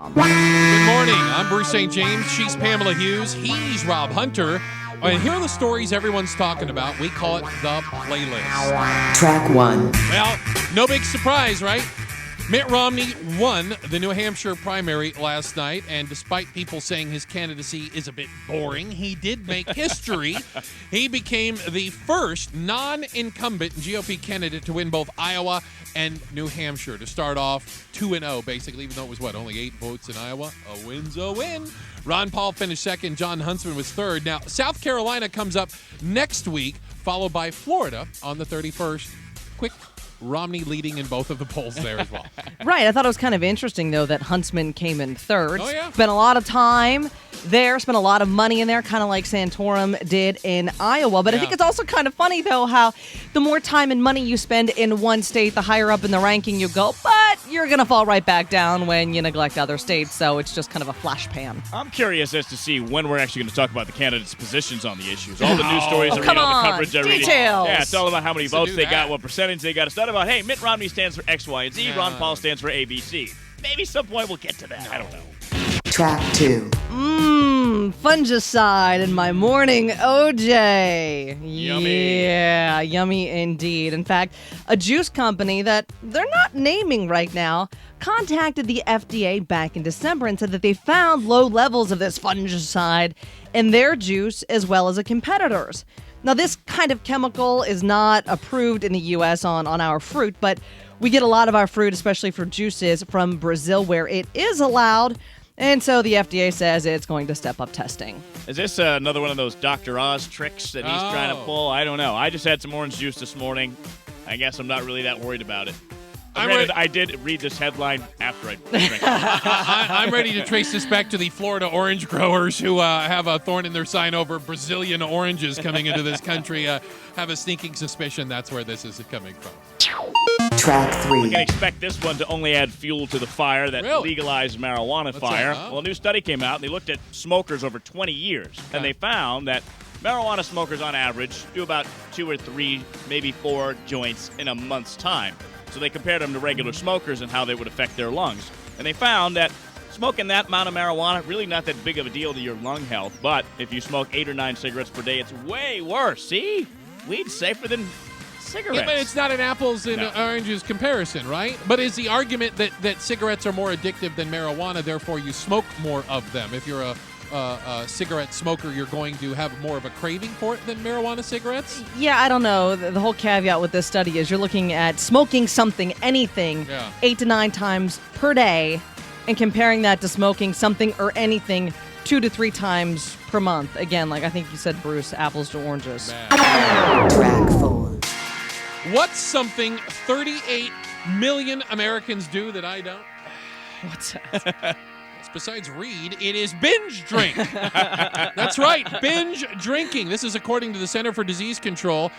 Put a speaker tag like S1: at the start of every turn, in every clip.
S1: Good morning. I'm Bruce St. James. She's Pamela Hughes. He's Rob Hunter. And here are the stories everyone's talking about. We call it the playlist.
S2: Track 1.
S1: Well, no big surprise, right? Mitt Romney won the New Hampshire primary last night, and despite people saying his candidacy is a bit boring, he did make history. He became the first non-incumbent GOP candidate to win both Iowa and New Hampshire, to start off 2-0, basically, even though it was, only 8 votes in Iowa? A win's a win. Ron Paul finished second. John Huntsman was third. Now, South Carolina comes up next week, followed by Florida on the 31st. Quick Romney leading in both of the polls there as well.
S3: Right. I thought it was kind of interesting, though, that Huntsman came in third.
S1: Oh, yeah.
S3: Spent a lot of time there, spent a lot of money in there, kind of like Santorum did in Iowa. But I think it's also kind of funny, though, how the more time and money you spend in one state, the higher up in the ranking you go. But you're going to fall right back down when you neglect other states. So it's just kind of a flash pan.
S4: I'm curious as to see when we're actually going to talk about the candidates' positions on the issues. All the news stories I read, all the coverage I read.
S3: Details.
S4: Yeah, it's all about how many votes they got, what percentage they got. It's not about, hey, Mitt Romney stands for X, Y, and Z. Ron Paul stands for A, B, C. Maybe some point we'll get to that. I don't know.
S2: Track 2.
S3: Fungicide in my morning OJ.
S4: Yummy.
S3: Yeah, yummy indeed. In fact, a juice company that they're not naming right now contacted the FDA back in December and said that they found low levels of this fungicide in their juice as well as a competitor's. Now, this kind of chemical is not approved in the U.S. on our fruit, but we get a lot of our fruit, especially for juices, from Brazil where it is allowed. And so the FDA says it's going to step up testing.
S4: Is this another one of those Dr. Oz tricks that he's trying to pull? I don't know. I just had some orange juice this morning. I guess I'm not really that worried about it. I did read this headline after I drank it.
S1: I'm ready to trace this back to the Florida orange growers who have a thorn in their sign over Brazilian oranges coming into this country. Have a sneaking suspicion that's where this is coming from.
S2: Track 3.
S4: We can expect this one to only add fuel to the fire that legalized marijuana fire.
S1: that?
S4: Well, a new study came out, and they looked at smokers over 20 years, and they found that marijuana smokers on average do about 2 or 3, maybe 4 joints in a month's time. So they compared them to regular smokers and how they would affect their lungs. And they found that smoking that amount of marijuana, really not that big of a deal to your lung health. But if you smoke 8 or 9 cigarettes per day, it's way worse. See? Weed's safer than cigarettes.
S1: Yeah, but it's not an apples and oranges comparison, right? But is the argument that cigarettes are more addictive than marijuana, therefore you smoke more of them? If you're a cigarette smoker, you're going to have more of a craving for it than marijuana cigarettes?
S3: Yeah, I don't know. The whole caveat with this study is you're looking at smoking something, anything, 8 to 9 times per day, and comparing that to smoking something or anything 2 to 3 times per month. Again, like I think you said, Bruce, apples to oranges.
S2: Track 4.
S1: What's something 38 million Americans do that I don't?
S3: What's that?
S1: Besides read, it is binge drink. That's right, binge drinking. This is according to the Center for Disease Control.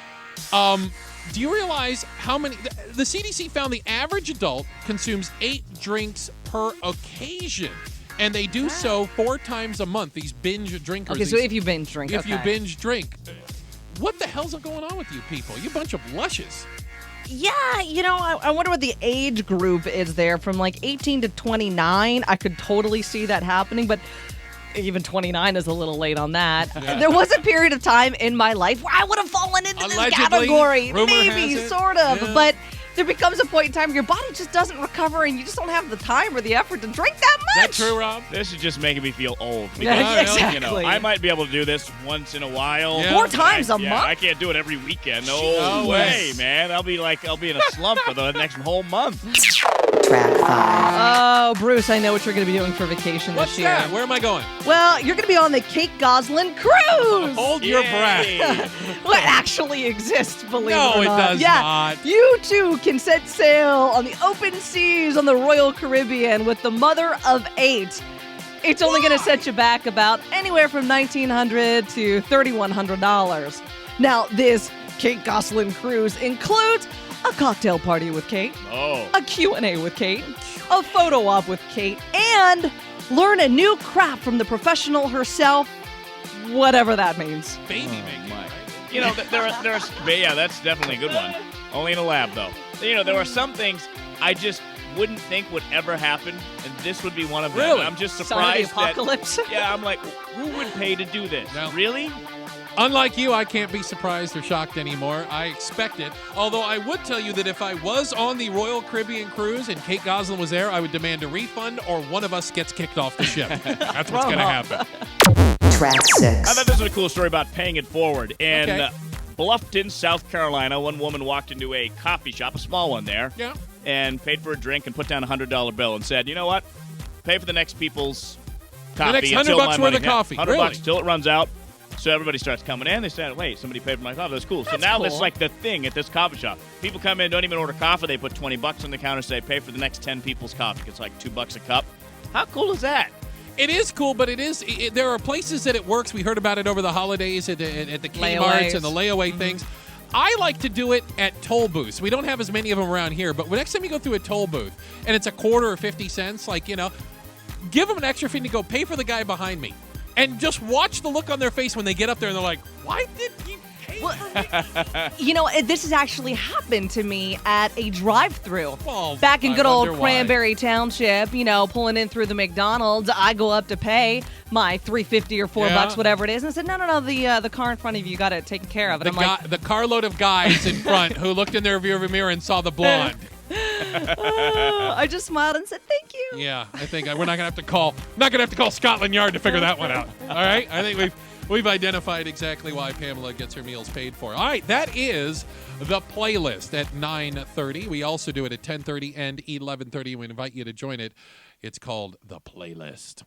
S1: Do you realize how many? The CDC found the average adult consumes 8 drinks per occasion, and they do so 4 times a month. These binge drinkers.
S3: Okay, so if you binge drink.
S1: If you binge drink, what the hell's going on with you people? You bunch of lushes.
S3: Yeah, I wonder what the age group is there from like 18 to 29. I could totally see that happening, but even 29 is a little late on that.
S1: Yeah.
S3: There was a period of time in my life where I would have fallen into
S1: Allegedly,
S3: this category.
S1: rumor
S3: Maybe,
S1: has it.
S3: sort of,
S1: Yeah.
S3: but there becomes a point in time where your body just doesn't recover and you just don't have the time or the effort to drink that much.
S1: Is that true, Rob?
S4: This is just making me feel old.
S3: Yeah,
S4: Because,
S3: exactly.
S4: I might be able to do this once in a while.
S1: Yeah.
S3: 4 times a month?
S4: I can't do it every weekend. No
S1: Jeez.
S4: way, man. I'll be in a slump for the next whole month.
S2: Track 5.
S3: Oh, Bruce, I know what you're going to be doing for vacation
S1: What's
S3: this year.
S1: that? Where am I going?
S3: Well, you're going to be on the Kate Goslin Cruise.
S1: Hold your breath.
S3: Well, it actually exists, believe
S1: No,
S3: it or
S1: it
S3: not.
S1: does not.
S3: You too can set sail on the open seas on the Royal Caribbean with the mother of 8. It's only going to set you back about anywhere from $1,900 to $3,100. Now, this Kate Goslin Cruise includes a cocktail party with Kate, a Q&A with Kate, a photo op with Kate, and learn a new craft from the professional herself, whatever that means.
S1: Baby making.
S4: There's that's definitely a good one. Only in a lab, though. There are some things I just wouldn't think would ever happen, and this would be one of them.
S1: Really?
S4: I'm just
S3: Son of
S4: surprised
S3: the apocalypse.
S4: that, I'm like, who would pay to do this?
S1: No.
S4: Really?
S1: Unlike you, I can't be surprised or shocked anymore. I expect it. Although I would tell you that if I was on the Royal Caribbean cruise and Kate Goslin was there, I would demand a refund or one of us gets kicked off the ship. That's what's going to happen.
S2: Track
S4: I
S2: 6.
S4: thought this was a cool story about paying it forward. In
S1: Okay.
S4: Bluffton, South Carolina, one woman walked into a coffee shop, a small one there,
S1: Yeah.
S4: and paid for a drink and put down a $100 bill and said, you know what? Pay for the next people's coffee.
S1: next $100
S4: until my
S1: worth
S4: money-
S1: of coffee.
S4: $100
S1: Really?
S4: till it runs out. So everybody starts coming in. They said, wait, somebody paid for my coffee. That's cool. So
S3: That's
S4: now
S3: cool.
S4: this is like the thing at this coffee shop. People come in, don't even order coffee. They put $20 on the counter, say, pay for the next 10 people's coffee. It's like $2 a cup. How cool is that?
S1: It is cool, but there are places that it works. We heard about it over the holidays at the Kmarts
S3: Layaways.
S1: and the layaway things. I like to do it at toll booths. We don't have as many of them around here, but next time you go through a toll booth and it's a quarter or 50 cents, give them an extra fee to go pay for the guy behind me. And just watch the look on their face when they get up there and they're like, why did you pay for me?
S3: This has actually happened to me at a drive-thru.
S1: Well,
S3: Back in
S1: I
S3: good old
S1: wonder why.
S3: Cranberry Township, pulling in through the McDonald's, I go up to pay my $3.50 or $4,
S1: Yeah.
S3: whatever it is, and I said, no, the car in front of you got it taken care of. And
S1: The carload of guys in front who looked in their rearview mirror and saw the blonde.
S3: I just smiled and said, thank you.
S1: Yeah, I think we're not gonna have to call. Not gonna have to call Scotland Yard to figure that one out. All right, I think we've identified exactly why Pamela gets her meals paid for. All right, that is the playlist at 9:30. We also do it at 10:30 and 11:30. We invite you to join it. It's called the playlist.